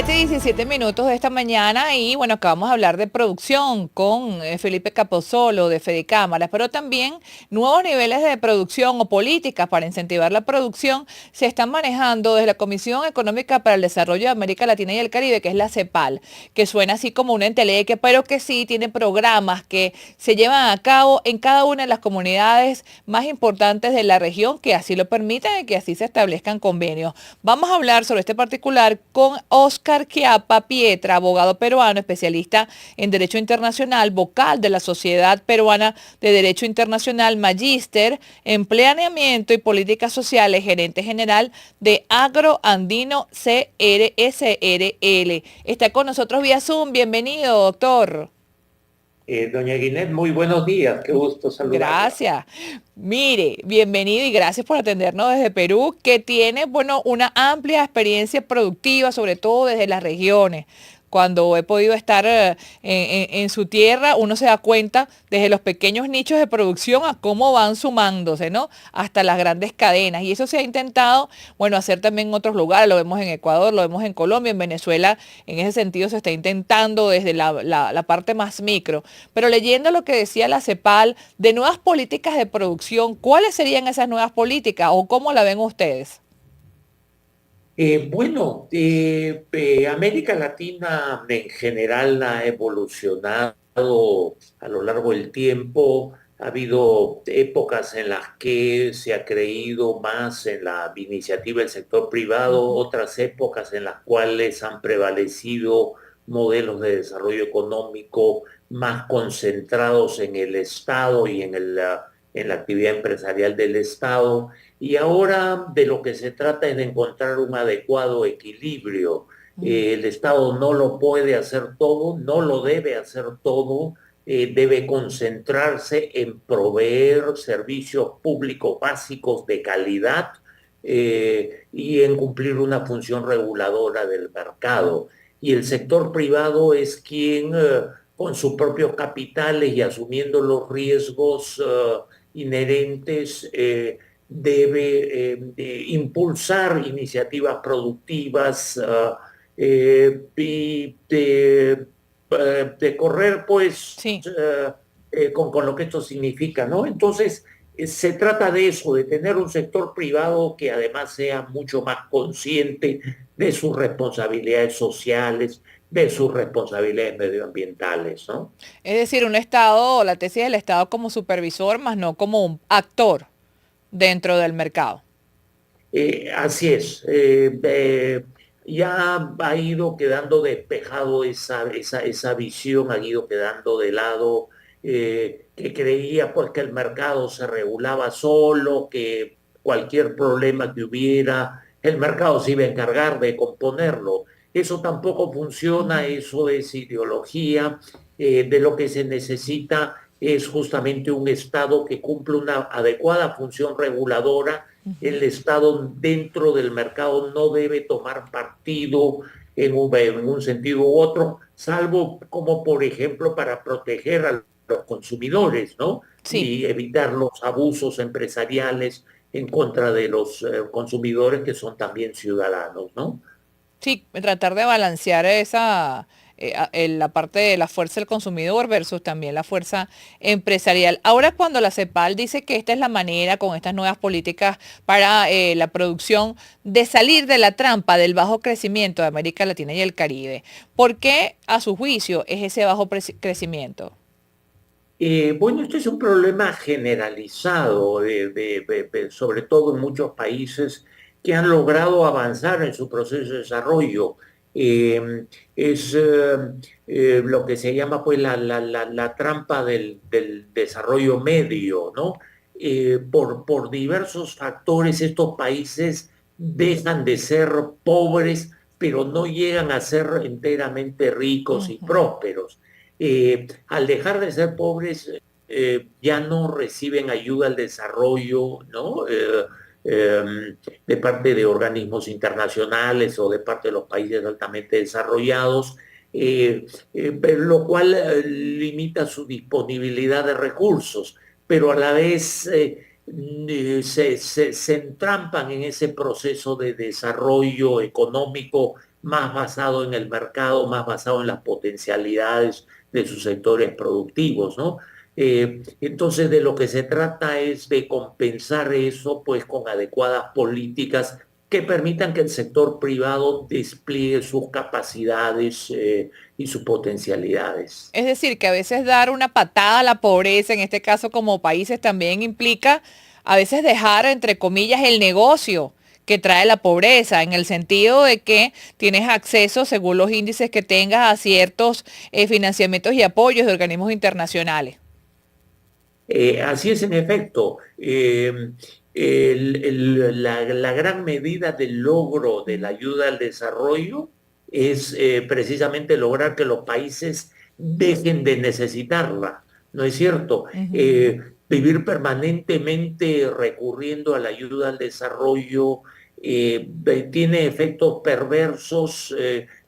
7:17 de esta mañana y bueno, acabamos de hablar de producción con Felipe Capozolo de Fedecámaras, pero también nuevos niveles de producción o políticas para incentivar la producción se están manejando desde la Comisión Económica para el Desarrollo de América Latina y el Caribe, que es la CEPAL, que suena así como una entelequia, pero que sí tiene programas que se llevan a cabo en cada una de las comunidades más importantes de la región, que así lo permiten y que así se establezcan convenios. Vamos a hablar sobre este particular con Oscar Chiapa Pietra, abogado peruano, especialista en Derecho Internacional, vocal de la Sociedad Peruana de Derecho Internacional, magíster en Planeamiento y Políticas Sociales, gerente general de Agroandino CRSRL. Está con nosotros vía Zoom. Bienvenido, doctor. Doña Guinet, muy buenos días, qué gusto saludarla. Gracias. Mire, bienvenido y gracias por atendernos desde Perú, que tiene, bueno, una amplia experiencia productiva, sobre todo desde las regiones. Cuando he podido estar en su tierra, uno se da cuenta desde los pequeños nichos de producción a cómo van sumándose, ¿no? Hasta las grandes cadenas. Y eso se ha intentado, bueno, hacer también en otros lugares. Lo vemos en Ecuador, lo vemos en Colombia, en Venezuela. En ese sentido se está intentando desde la parte más micro. Pero leyendo lo que decía la CEPAL de nuevas políticas de producción, ¿cuáles serían esas nuevas políticas o cómo la ven ustedes? América Latina en general ha evolucionado a lo largo del tiempo. Ha habido épocas en las que se ha creído más en la iniciativa del sector privado, Ujú. otras épocas en las cuales han prevalecido modelos de desarrollo económico más concentrados en el Estado y en la actividad empresarial del Estado. Y ahora de lo que se trata es de encontrar un adecuado equilibrio. Mm. El Estado no lo puede hacer todo, no lo debe hacer todo, debe concentrarse en proveer servicios públicos básicos de calidad y en cumplir una función reguladora del mercado. Y el sector privado es quien, con sus propios capitales y asumiendo los riesgos inherentes, debe impulsar iniciativas productivas y de correr pues Sí. con lo que esto significa, ¿no? Entonces, se trata de eso, de tener un sector privado que además sea mucho más consciente de sus responsabilidades sociales, de sus responsabilidades medioambientales, ¿no? Es decir, un Estado, la tesis del Estado como supervisor, más no como un actor dentro del mercado. Así es. Ya ha ido quedando despejado esa visión, ha ido quedando de lado, que creía pues que el mercado se regulaba solo, que cualquier problema que hubiera, el mercado se iba a encargar de componerlo. Eso tampoco funciona, Ujú. eso es ideología. De lo que se necesita es justamente un Estado que cumpla una adecuada función reguladora. El Estado dentro del mercado no debe tomar partido en un sentido u otro, salvo como por ejemplo para proteger a los consumidores, ¿no? Sí. Y evitar los abusos empresariales en contra de los consumidores que son también ciudadanos, ¿no? Sí, tratar de balancear esa, la parte de la fuerza del consumidor versus también la fuerza empresarial. Ahora cuando la CEPAL dice que esta es la manera con estas nuevas políticas para la producción de salir de la trampa del bajo crecimiento de América Latina y el Caribe, ¿por qué a su juicio es ese bajo crecimiento? Bueno, este es un problema generalizado, sobre todo en muchos países que han logrado avanzar en su proceso de desarrollo. Es lo que se llama pues la trampa del desarrollo medio, ¿no? Por diversos factores estos países dejan de ser pobres, pero no llegan a ser enteramente ricos y Ujú. prósperos. Al dejar de ser pobres, ya no reciben ayuda al desarrollo, ¿no? De parte de organismos internacionales o de parte de los países altamente desarrollados, lo cual limita su disponibilidad de recursos, pero a la vez se entrampan en ese proceso de desarrollo económico más basado en el mercado, más basado en las potencialidades de sus sectores productivos, ¿no? Entonces, de lo que se trata es de compensar eso, pues, con adecuadas políticas que permitan que el sector privado despliegue sus capacidades y sus potencialidades. Es decir, que a veces dar una patada a la pobreza, en este caso como países, también implica a veces dejar, entre comillas, el negocio que trae la pobreza, en el sentido de que tienes acceso, según los índices que tengas, a ciertos financiamientos y apoyos de organismos internacionales. Así es, en efecto. La gran medida del logro de la ayuda al desarrollo es precisamente lograr que los países dejen de necesitarla, ¿no es cierto? Ujú. Vivir permanentemente recurriendo a la ayuda al desarrollo tiene efectos perversos,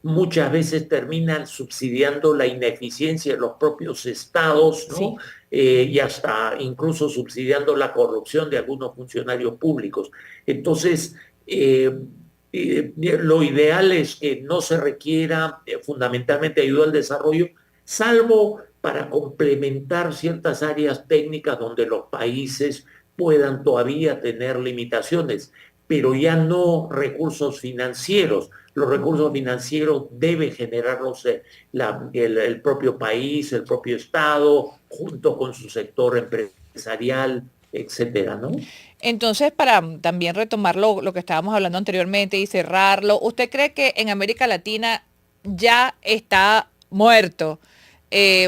muchas veces terminan subsidiando la ineficiencia de los propios estados, ¿no? Sí. Y hasta incluso subsidiando la corrupción de algunos funcionarios públicos. Entonces, lo ideal es que no se requiera fundamentalmente ayuda al desarrollo, salvo para complementar ciertas áreas técnicas donde los países puedan todavía tener limitaciones, pero ya no recursos financieros. Los recursos Ujú. financieros deben generarlos el propio país, el propio Estado, junto con su sector empresarial, etcétera, ¿no? Entonces, para también retomar lo que estábamos hablando anteriormente y cerrarlo, ¿usted cree que en América Latina ya está muerto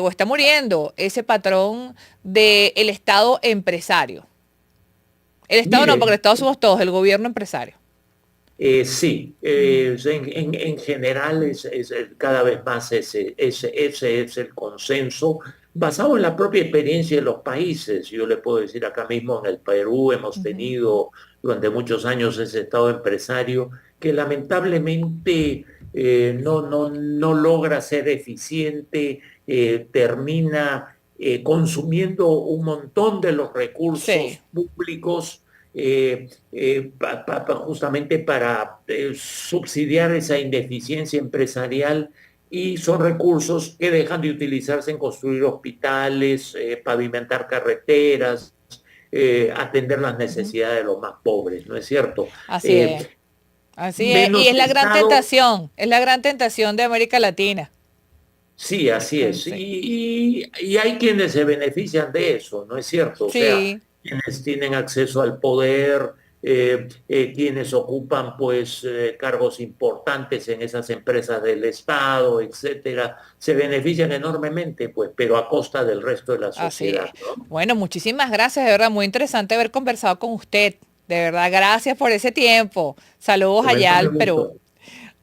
o está muriendo ese patrón del Estado empresario? El Estado no, porque el Mire, Estado somos todos, el gobierno empresario. sí, Ujú. en general cada vez más ese es el consenso basado en la propia experiencia de los países. Yo le puedo decir acá mismo en el Perú hemos Ujú. tenido durante muchos años ese estado empresario que lamentablemente no logra ser eficiente, termina consumiendo un montón de los Sí, recursos públicos justamente para subsidiar esa ineficiencia empresarial y son recursos que dejan de utilizarse en construir hospitales, pavimentar carreteras, atender las ujú, necesidades de los más pobres, ¿no es cierto? así Eh, es, así es. Y Menos Estado. es la gran tentación de América Latina. Sí, así es. Sí, Y hay quienes se benefician de eso, ¿no es cierto? O sea, sí, quienes tienen acceso al poder, quienes ocupan pues cargos importantes en esas empresas del Estado, etcétera, se benefician enormemente, pues, pero a costa del resto de la así es. sociedad, ¿no? Bueno, muchísimas gracias, de verdad, muy interesante haber conversado con usted. De verdad, gracias por ese tiempo. Saludos Con el allá al enorme Perú. gusto.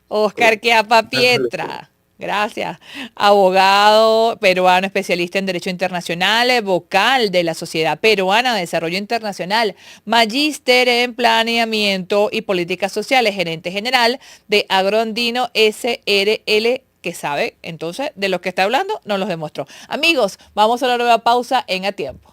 Oscar Quiapa Dándole, pues. Pietra. Gracias. Abogado peruano, especialista en Derecho Internacional, vocal de la Sociedad Peruana de Desarrollo Internacional, magíster en Planeamiento y Políticas Sociales, gerente general de Agrondino SRL, que sabe entonces de lo que está hablando, nos los demostró. Amigos, vamos a la nueva pausa en A Tiempo.